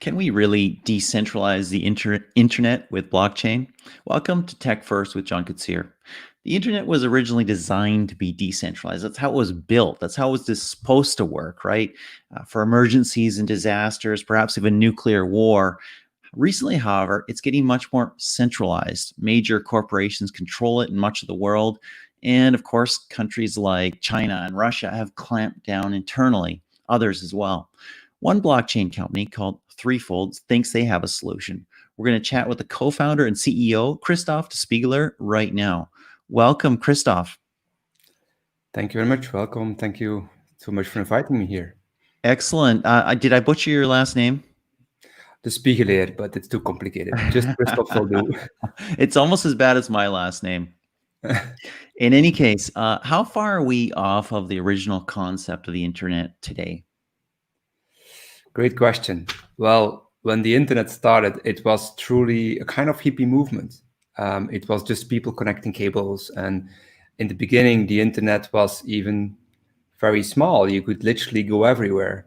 Can we really decentralize the internet with blockchain? Welcome to TechFirst with John Koetsier. The internet was originally designed to be decentralized. That's how it was built. That's how it was supposed to work, right? For emergencies and disasters, perhaps even nuclear war. Recently, however, it's getting much more centralized. Major corporations control it in much of the world. And of course, countries like China and Russia have clamped down internally, others as well. One blockchain company called ThreeFold thinks they have a solution. We're going to chat with the co-founder and CEO, Kristof de Spiegeleer, right now. Welcome, Kristof. Thank you very much. Welcome. Thank you so much for inviting me here. Excellent. Did I butcher your last name? De Spiegeleer, but it's too complicated. Just Kristof will do. It's almost as bad as my last name. In any case, how far are we off of the original concept of the internet today? Great question. Well, when the internet started, it was truly a kind of hippie movement. It was just people connecting cables. And in the beginning, the internet was even very small. You could literally go everywhere.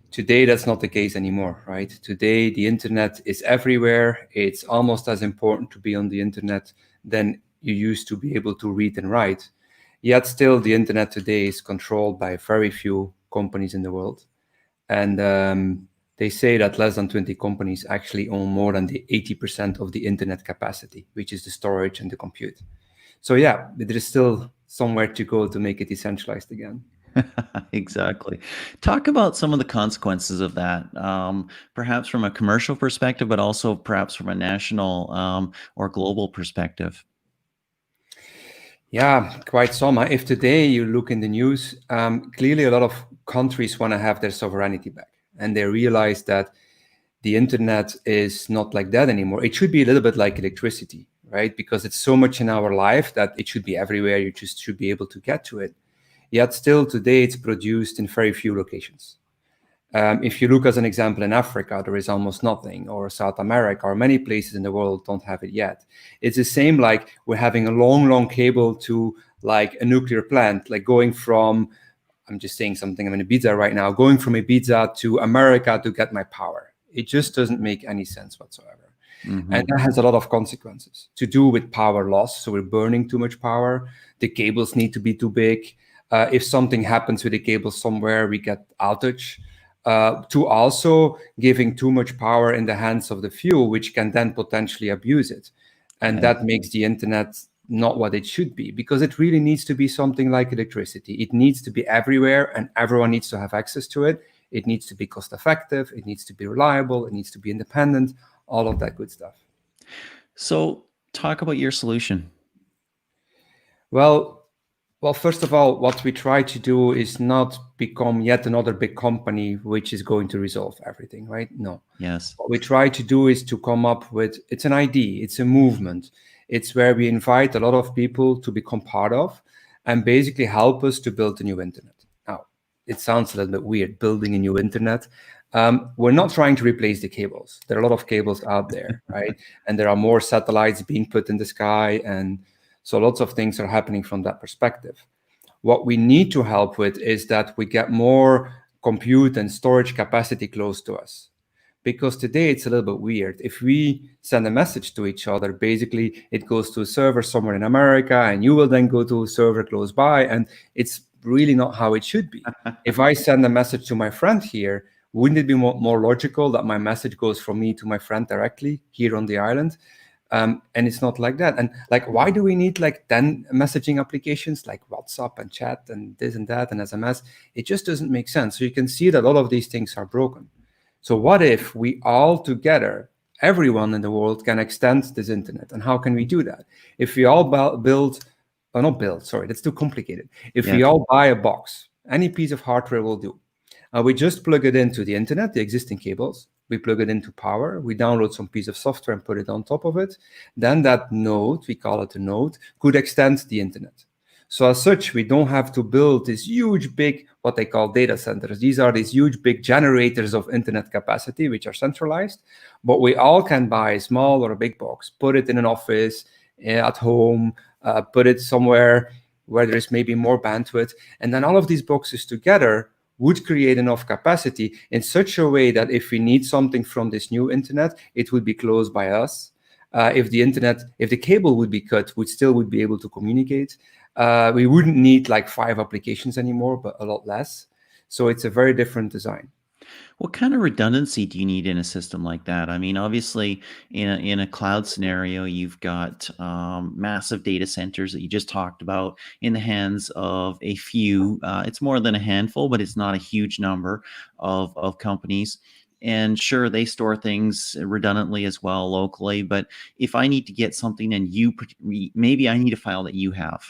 Today, that's not the case anymore, right? Today, the internet is everywhere. It's almost as important to be on the internet than you used to be able to read and write. Yet still, the internet today is controlled by very few companies in the world. And they say that less than 20 companies actually own more than the 80% of the internet capacity, which is the storage and the compute. So yeah, there is still somewhere to go to make it decentralized again. Exactly. Talk about some of the consequences of that, perhaps from a commercial perspective, but also perhaps from a national or global perspective. Yeah, quite some. If today you look in the news, clearly a lot of countries want to have their sovereignty back. And they realize that the internet is not like that anymore. It should be a little bit like electricity, right? Because it's so much in our life that it should be everywhere. You just should be able to get to it. Yet still today it's produced in very few locations. If you look as an example in Africa, there is almost nothing, or South America, or many places in the world don't have it yet. It's the same like we're having a long cable to like a nuclear plant, like going from, I'm just saying something, I'm in Ibiza right now, going from Ibiza to America to get my power. It just doesn't make any sense whatsoever. Mm-hmm. And that has a lot of consequences to do with power loss. So we're burning too much power. The cables need to be too big. If something happens with the cable somewhere, we get outage. To also giving too much power in the hands of the few, which can then potentially abuse it. And that makes the internet not what it should be, because it really needs to be something like electricity. It needs to be everywhere and everyone needs to have access to it. It needs to be cost effective. It needs to be reliable. It needs to be independent, all of that good stuff. So talk about your solution. Well, first of all, what we try to do is not become yet another big company which is going to resolve everything, right? No. Yes. What we try to do is to come up with, it's an idea, it's a movement. It's where we invite a lot of people to become part of and basically help us to build a new internet. Now, it sounds a little bit weird, building a new internet. We're not trying to replace the cables. There are a lot of cables out there, right? And there are more satellites being put in the sky, and so lots of things are happening from that perspective. What we need to help with is that we get more compute and storage capacity close to us. Because today it's a little bit weird. If we send a message to each other, basically it goes to a server somewhere in America, and you will then go to a server close by, and it's really not how it should be. If I send a message to my friend here, wouldn't it be more logical that my message goes from me to my friend directly here on the island? And it's not like that. And like, why do we need like 10 messaging applications like WhatsApp and chat and this and that and SMS? It just doesn't make sense. So you can see that all of these things are broken. So what if we all together, everyone in the world, can extend this internet? And how can we do that? If we all that's too complicated. If we all buy a box, any piece of hardware will do. We just plug it into the internet, the existing cables. We plug it into power. We download some piece of software and put it on top of it. Then that node, we call it a node, could extend the internet. So as such, we don't have to build this huge, big, what they call data centers. These are these huge, big generators of internet capacity, which are centralized. But we all can buy a small or a big box, put it in an office, at home, put it somewhere where there is maybe more bandwidth. And then all of these boxes together would create enough capacity in such a way that if we need something from this new internet, it would be close by us. If the cable would be cut, we still would be able to communicate. We wouldn't need like 5 applications anymore, but a lot less. So it's a very different design. What kind of redundancy do you need in a system like that? I mean, obviously, in a cloud scenario, you've got massive data centers that you just talked about in the hands of a few. It's more than a handful, but it's not a huge number of companies. And sure, they store things redundantly as well locally. But if I need to get something and maybe I need a file that you have.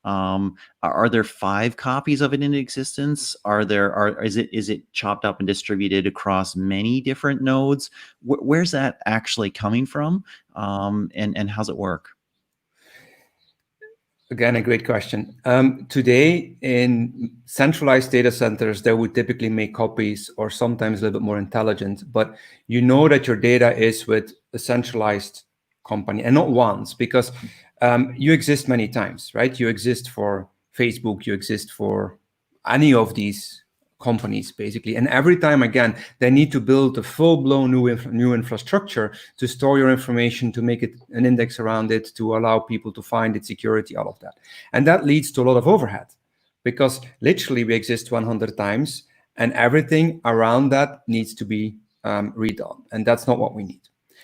Are there 5 copies of it in existence? Is it chopped up and distributed across many different nodes? Where's that actually coming from? And how's it work? Again, a great question. Today, in centralized data centers, they would typically make copies or sometimes a little bit more intelligent, but you know that your data is with a centralized company and not once, because you exist many times, right? You exist for Facebook, you exist for any of these companies, basically. And every time, again, they need to build a full-blown new infrastructure to store your information, to make it an index around it, to allow people to find it, security, all of that. And that leads to a lot of overhead, because literally we exist 100 times, and everything around that needs to be redone. And that's not what we need.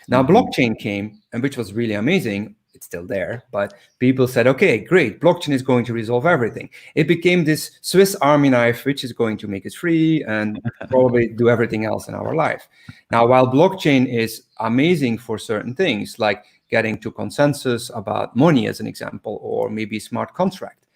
Now, blockchain came, and which was really amazing. It's still there, but people said, okay, great, blockchain is going to resolve everything. It became this Swiss Army knife, which is going to make us free and probably do everything else in our life. Now, while blockchain is amazing for certain things, like getting to consensus about money, as an example, or maybe smart contract,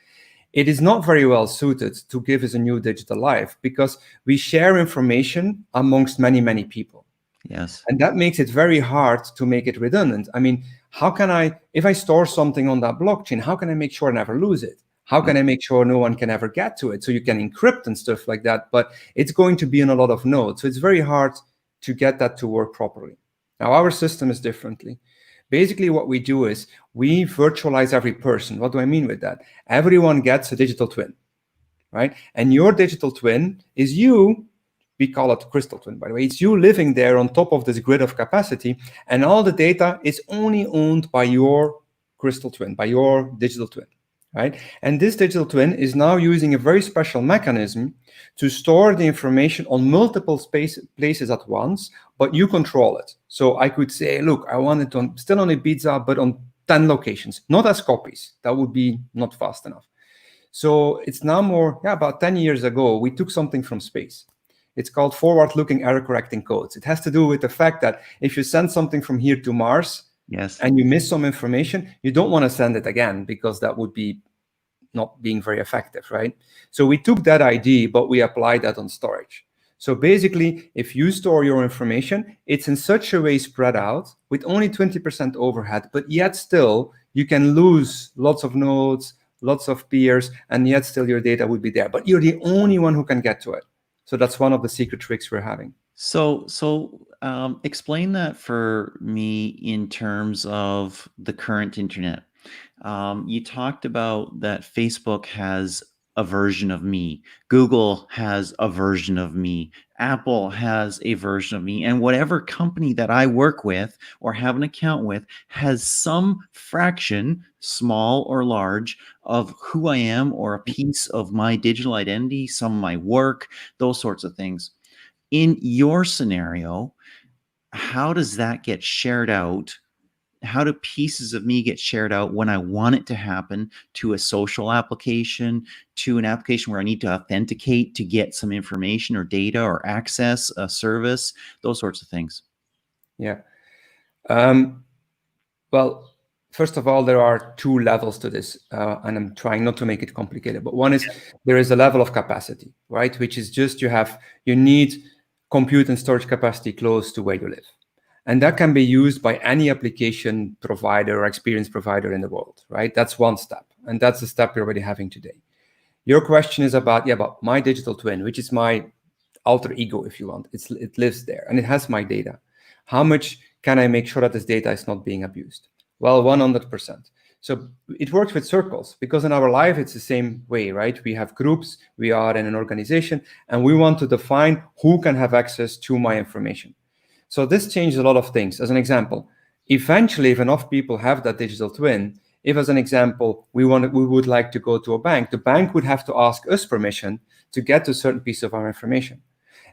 it is not very well suited to give us a new digital life, because we share information amongst many, many people. Yes. And that makes it very hard to make it redundant. I mean, how can if I store something on that blockchain, how can I make sure I never lose it? How can I make sure no one can ever get to it? So you can encrypt and stuff like that, but it's going to be in a lot of nodes. So it's very hard to get that to work properly. Now, our system is differently. Basically, what we do is we virtualize every person. What do I mean with that? Everyone gets a digital twin, right? And your digital twin is you. We call it crystal twin, by the way. It's you living there on top of this grid of capacity, and all the data is only owned by your crystal twin, by your digital twin, right? And this digital twin is now using a very special mechanism to store the information on multiple places at once, but you control it. So I could say, look, I want it still on Ibiza, but on 10 locations, not as copies. That would be not fast enough. So it's now about 10 years ago, we took something from space. It's called forward-looking error-correcting codes. It has to do with the fact that if you send something from here to Mars, Yes, and you miss some information, you don't want to send it again, because that would be not being very effective, right? So we took that idea, but we applied that on storage. So basically, if you store your information, it's in such a way spread out with only 20% overhead, but yet still you can lose lots of nodes, lots of peers, and yet still your data would be there. But you're the only one who can get to it. So that's one of the secret tricks we're having. So, explain that for me in terms of the current internet. You talked about that Facebook has a version of me, Google has a version of me, Apple has a version of me, and whatever company that I work with or have an account with has some fraction, small or large, of who I am or a piece of my digital identity, some of my work, those sorts of things. In your scenario, how does that get shared out? How do pieces of me get shared out when I want it to happen to a social application, to an application where I need to authenticate to get some information or data or access a service, those sorts of things? Yeah. Well, first of all, there are 2 levels to this, and I'm trying not to make it complicated. But one is there is a level of capacity, right? Which is just you need compute and storage capacity close to where you live. And that can be used by any application provider or experience provider in the world, right? That's one step. And that's the step we're already having today. Your question is about my digital twin, which is my alter ego, if you want. It lives there and it has my data. How much can I make sure that this data is not being abused? Well, 100%. So it works with circles, because in our life, it's the same way, right? We have groups, we are in an organization, and we want to define who can have access to my information. So this changes a lot of things. As an example, eventually, if enough people have that digital twin, if, as an example, we would like to go to a bank, the bank would have to ask us permission to get to a certain piece of our information.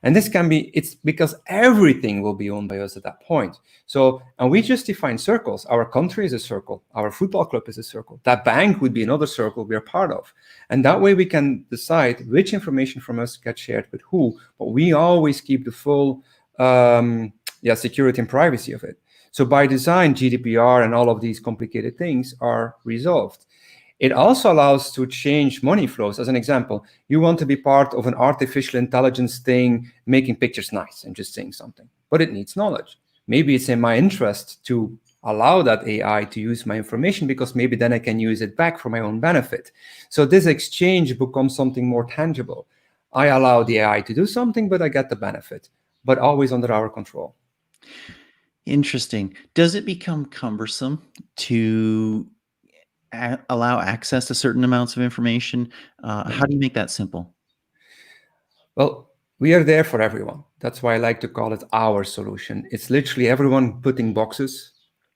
And this can be, it's because everything will be owned by us at that point. So, and we just define circles. Our country is a circle. Our football club is a circle. That bank would be another circle we are part of. And that way we can decide which information from us gets shared with who, but we always keep the full security and privacy of it. So by design, GDPR and all of these complicated things are resolved. It also allows to change money flows. As an example, you want to be part of an artificial intelligence thing, making pictures nice and just saying something, but it needs knowledge. Maybe it's in my interest to allow that AI to use my information, because maybe then I can use it back for my own benefit. So this exchange becomes something more tangible. I allow the AI to do something, but I get the benefit, but always under our control. Interesting. Does it become cumbersome to allow access to certain amounts of information? How do you make that simple? Well, we are there for everyone. That's why I like to call it our solution. It's literally everyone putting boxes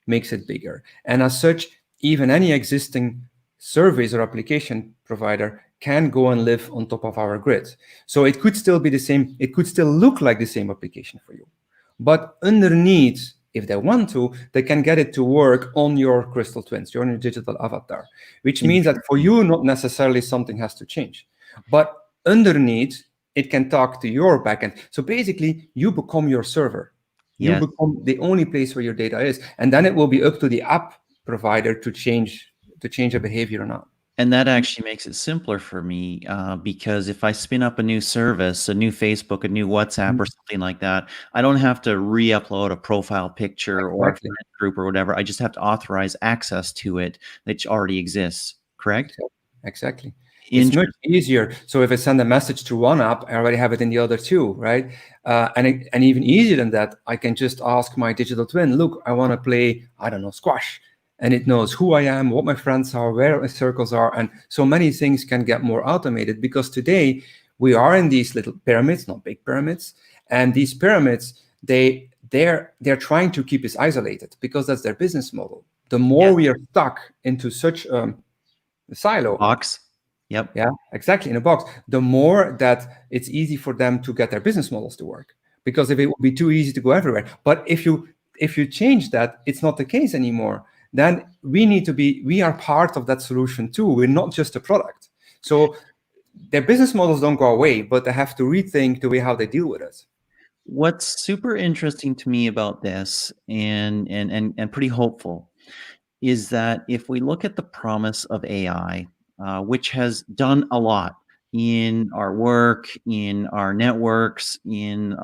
makes it bigger. And as such, even any existing service or application provider can go and live on top of our grid. So it could still be the same, it could still look like the same application for you. But underneath, if they want to, they can get it to work on your crystal twins, your digital avatar, which means that for you, not necessarily something has to change. But underneath, it can talk to your backend. So basically, you become your server. You Yes. become the only place where your data is. And then it will be up to the app provider to change the behavior or not. And that actually makes it simpler for me, because if I spin up a new service, a new Facebook, a new WhatsApp, or something like that, I don't have to re-upload a profile picture or a Exactly. friend group or whatever. I just have to authorize access to it that already exists. Correct? Exactly. It's much Interesting. easier. So if I send a message to one app, I already have it in the other two, right? And even easier than that, I can just ask my digital twin, look, I want to play, I don't know, squash. And it knows who I am, what my friends are, where my circles are. And so many things can get more automated, because today we are in these little pyramids, not big pyramids. And these pyramids, they're trying to keep us isolated, because that's their business model. The more we are stuck into such a silo. Box. Yep. Yeah, exactly, in a box. The more that it's easy for them to get their business models to work, because if it would be too easy to go everywhere. But if you change that, it's not the case anymore. Then we are part of that solution too. We're not just a product. So their business models don't go away, but they have to rethink the way how they deal with it. What's super interesting to me about this, and pretty hopeful, is that if we look at the promise of AI, which has done a lot in our work, in our networks, in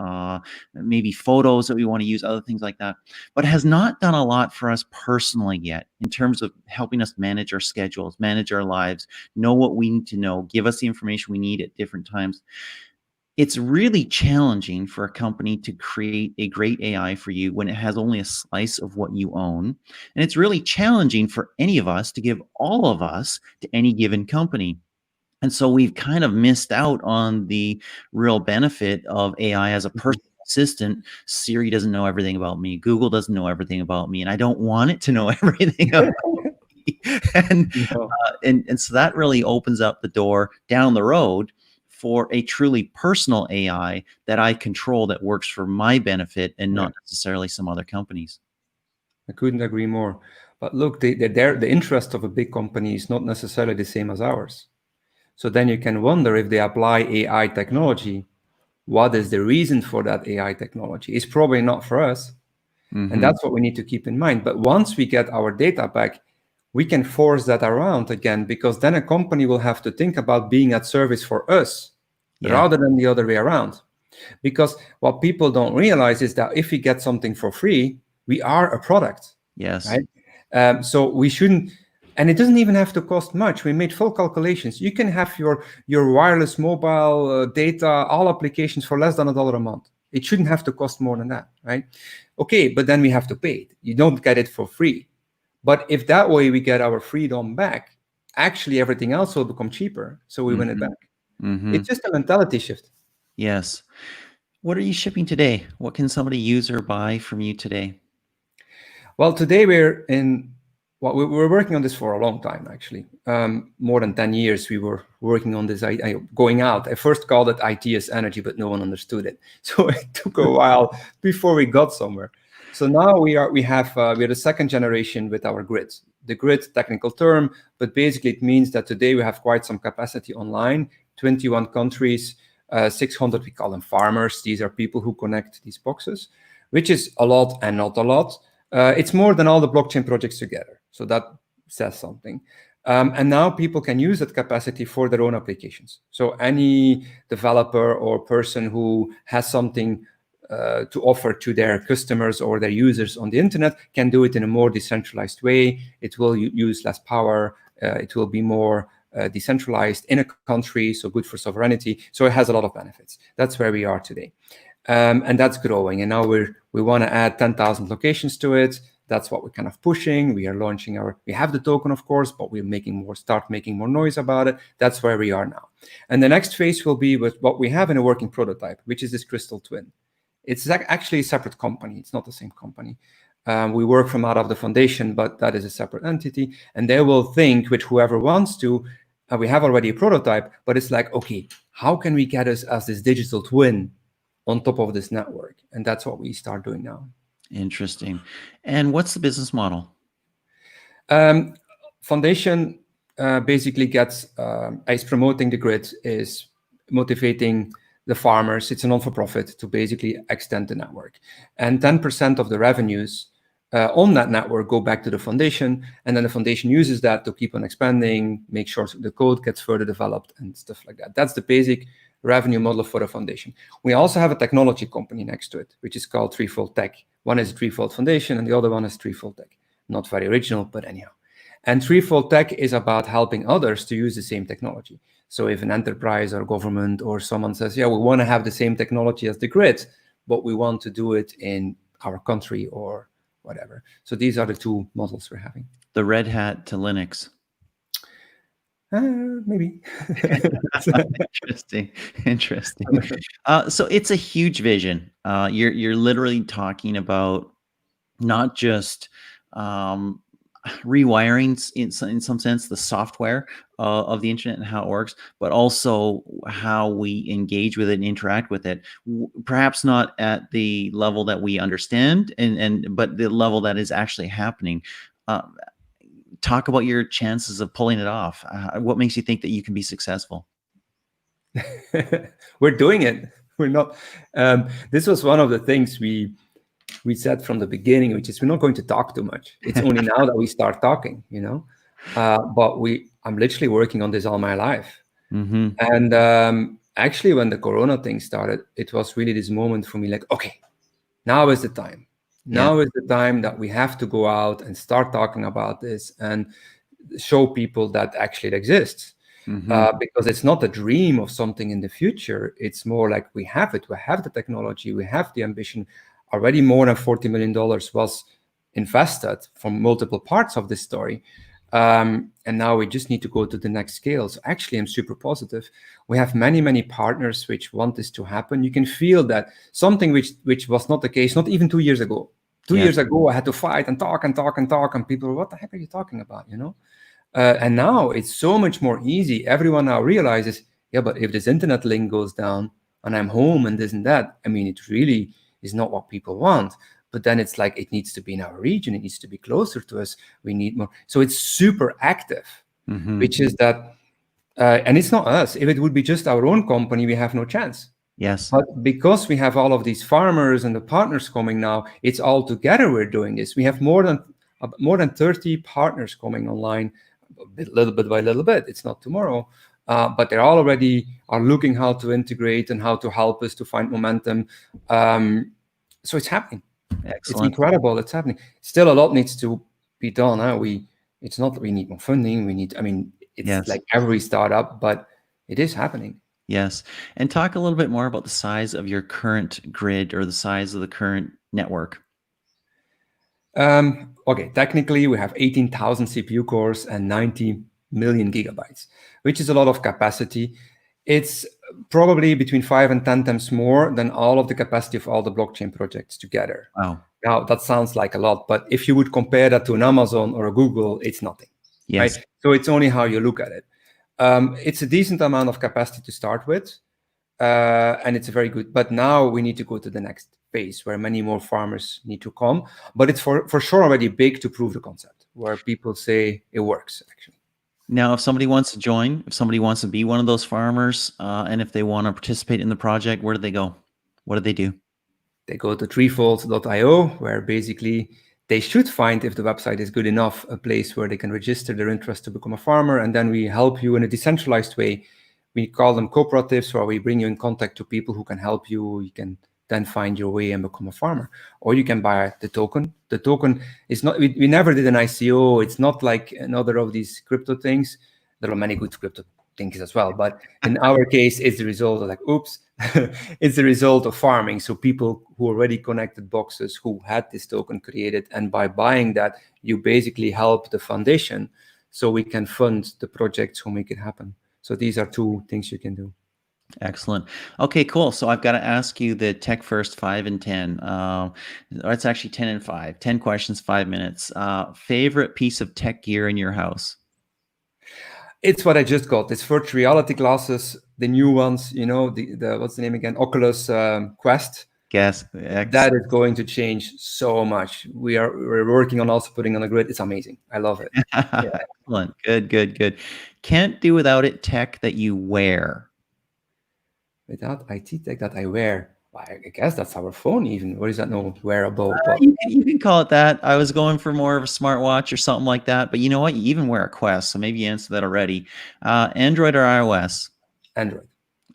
maybe photos that we want to use, other things like that, but has not done a lot for us personally yet in terms of helping us manage our schedules, manage our lives, know what we need to know, give us the information we need at different times. It's really challenging for a company to create a great AI for you when it has only a slice of what you own. And it's really challenging for any of us to give all of us to any given company. And so we've kind of missed out on the real benefit of AI as a personal assistant. Siri doesn't know everything about me. Google doesn't know everything about me. And I don't want it to know everything about me. And, No. and so that really opens up the door down the road for a truly personal AI that I control, that works for my benefit and not necessarily some other companies. I couldn't agree more. But look, the interest of a big company is not necessarily the same as ours. So then you can wonder, if they apply AI technology, what is the reason for that AI technology? It's probably not for us. And that's what we need to keep in mind. But once we get our data back, we can force that around again, because then a company will have to think about being at service for us rather than the other way around. Because what people don't realize is that if we get something for free, we are a product. Yes. Right? So we shouldn't, and it doesn't even have to cost much. We made full calculations. You can have your wireless mobile data, all applications, for less than $1 a month. It shouldn't have to cost more than that, right? Okay, but then we have to pay it. You don't get it for free. But if that way we get our freedom back, actually everything else will become cheaper. So we win it Mm-hmm. back. Mm-hmm. It's just a mentality shift. Yes. What are you shipping today? What can somebody use or buy from you today? Well, today we're working on this for a long time, actually. More than 10 years we were working on this. Going out. I first called it IT as energy, but no one understood it. So it took a while before we got somewhere. So now we're the second generation with our grid. The grid, technical term, but basically it means that today we have quite some capacity online, 21 countries, 600, we call them farmers. These are people who connect these boxes, which is a lot and not a lot. It's more than all the blockchain projects together. So that says something. And now people can use that capacity for their own applications. So any developer or person who has something to offer to their customers or their users on the internet can do it in a more decentralized way. It will use less power. It will be more decentralized in a country, so good for sovereignty. So it has a lot of benefits. That's where we are today. And that's growing. And now we want to add 10,000 locations to it. That's what we're kind of pushing. We are launching we have the token, of course, but we're start making more noise about it. That's where we are now. And the next phase will be with what we have in a working prototype, which is this crystal twin. It's actually a separate company. It's not the same company. We work from out of the foundation, but that is a separate entity. And they will think with whoever wants to, we have already a prototype, but it's like, okay, how can we get us as this digital twin on top of this network? And that's what we start doing now. Interesting. And what's the business model? Foundation basically gets, is promoting the grid, is motivating the farmers. It's a non-for-profit to basically extend the network. And 10% of the revenues on that network go back to the foundation. And then the foundation uses that to keep on expanding, make sure the code gets further developed and stuff like that. That's the basic revenue model for the foundation. We also have a technology company next to it, which is called ThreeFold Tech. One is ThreeFold Foundation and the other one is ThreeFold Tech. Not very original, but anyhow. And ThreeFold Tech is about helping others to use the same technology. So if an enterprise or government or someone says, yeah, we want to have the same technology as the grid, but we want to do it in our country or whatever. So these are the two models we're having. The Red Hat to Linux. Maybe. Interesting. So it's a huge vision. You're literally talking about not just rewiring in some sense the software of the internet and how it works, but also how we engage with it and interact with it. Perhaps not at the level that we understand, but the level that is actually happening. Talk about your chances of pulling it off. What makes you think that you can be successful? We're doing it. We're not. This was one of the things we said from the beginning, which is we're not going to talk too much. It's only now that we start talking, But I'm literally working on this all my life. Mm-hmm. And actually, when the Corona thing started, it was really this moment for me, like, okay, now is the time. Now is the time that we have to go out and start talking about this and show people that actually it exists. Mm-hmm. Because it's not a dream of something in the future. It's more like we have it. We have the technology. We have the ambition. Already more than $40 million was invested from multiple parts of this story. And now we just need to go to the next scale. So actually, I'm super positive. We have many, many partners which want this to happen. You can feel that something which was not the case, not even 2 years ago. 2 years ago, I had to fight and talk and talk and talk. And people were, what the heck are you talking about, And now it's so much more easy. Everyone now realizes, yeah, but if this internet link goes down and I'm home and this and that, I mean, it really is not what people want. But then it's like, it needs to be in our region. It needs to be closer to us. We need more. So it's super active, which is that, and it's not us. If it would be just our own company, we have no chance. Yes. But because we have all of these farmers and the partners coming now, it's all together we're doing this. We have more than 30 partners coming online, little bit by little bit. It's not tomorrow. But they already are looking how to integrate and how to help us to find momentum. So it's happening. Excellent. It's incredible. It's happening. Still, a lot needs to be done. It's not that we need more funding. It's like every startup, but it is happening. Yes. And talk a little bit more about the size of your current grid or the size of the current network. Okay, technically we have 18,000 CPU cores and 90 million gigabytes, which is a lot of capacity. It's probably between 5 and 10 times more than all of the capacity of all the blockchain projects together. Wow. Now, that sounds like a lot, but if you would compare that to an Amazon or a Google, it's nothing, right? Yes. So it's only how you look at it. It's a decent amount of capacity to start with, and it's very good. But now we need to go to the next phase where many more farmers need to come. But it's for sure already big to prove the concept, where people say it works, actually. Now, if somebody wants to join, if somebody wants to be one of those farmers, and if they want to participate in the project, where do they go? What do they do? They go to threefold.io, where basically they should find, if the website is good enough, a place where they can register their interest to become a farmer. And then we help you in a decentralized way. We call them cooperatives, where we bring you in contact to people who can help you. You can then find your way and become a farmer. Or you can buy the token. The token is not, we never did an ICO. It's not like another of these crypto things. There are many good crypto things as well. But in our case, it's the result of like, oops, it's the result of farming. So people who already connected boxes who had this token created, and by buying that, you basically help the foundation so we can fund the projects who make it happen. So these are two things you can do. Excellent. Okay, cool. So I've got to ask you the TechFirst 5 and 10. It's actually 10 and 5. 10 questions, 5 minutes. Favorite piece of tech gear in your house? It's what I just got. It's virtual reality glasses, the new ones, the what's the name again? Oculus Quest. Guess. That is going to change so much. We're working on also putting on a grid. It's amazing. I love it. Yeah. Excellent. Good, good, good. Can't do without it tech that you wear. Without IT tech that I wear, I guess that's our phone even. Or is that no wearable? But You can call it that. I was going for more of a smartwatch or something like that. But you know what? You even wear a Quest, so maybe you answered that already. Android or iOS? Android.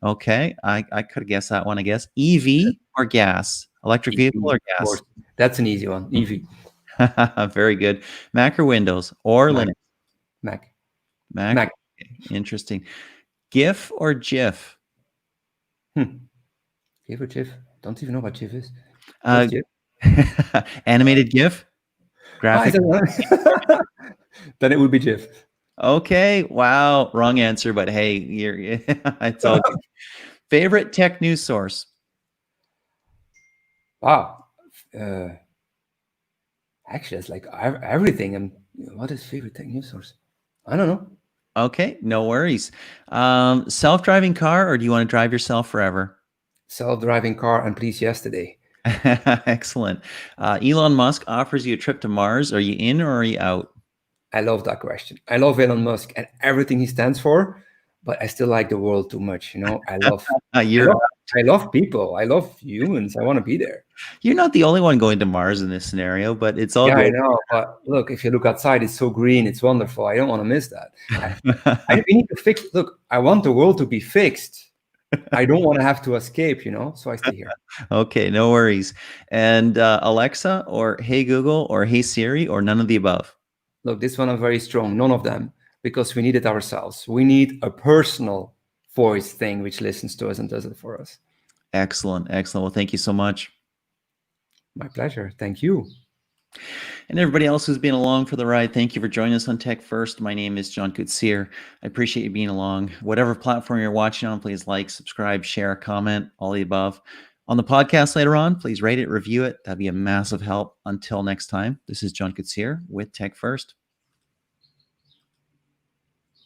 Okay, I could have guessed that one, I guess. EV or gas? Electric vehicle or Of gas? course. That's an easy one. EV. Very good. Mac or Windows or Mac. Linux? Mac. Mac. Mac. Okay, interesting. GIF or GIF? GIF or GIF? Don't even know what GIF is. Uh, What's GIF? Animated GIF? Graphic? Then it would be GIF. Okay. Wow. Wrong answer, but hey, it's all good. Favorite tech news source? Wow. Actually, it's like everything. And what is favorite tech news source? I don't know. Okay, no worries. Self-driving car, or do you want to drive yourself forever? Self-driving car and please yesterday. Excellent. Elon Musk offers you a trip to Mars. Are you in or are you out? I love that question. I love Elon Musk and everything he stands for, but I still like the world too much. I love people. I love humans. I want to be there. You're not the only one going to Mars in this scenario, but it's all Yeah, I good. know. But look, if you look outside, it's so green. It's wonderful. I don't want to miss that. We need to fix. Look, I want the world to be fixed. I don't want to have to escape. So I stay here. Okay, no worries. And Alexa or Hey Google or Hey Siri or none of the above? Look, this one I'm very strong. None of them, because we need it ourselves. We need a personal voice thing which listens to us and does it for us. Excellent, excellent. Well, thank you so much. My pleasure. Thank you. And everybody else who's been along for the ride, thank you for joining us on TechFirst. My name is John Koetsier. I appreciate you being along. Whatever platform you're watching on, please like, subscribe, share, comment, all the above. On the podcast later on, please rate it, review it. That'd be a massive help. Until next time, this is John Koetsier with TechFirst.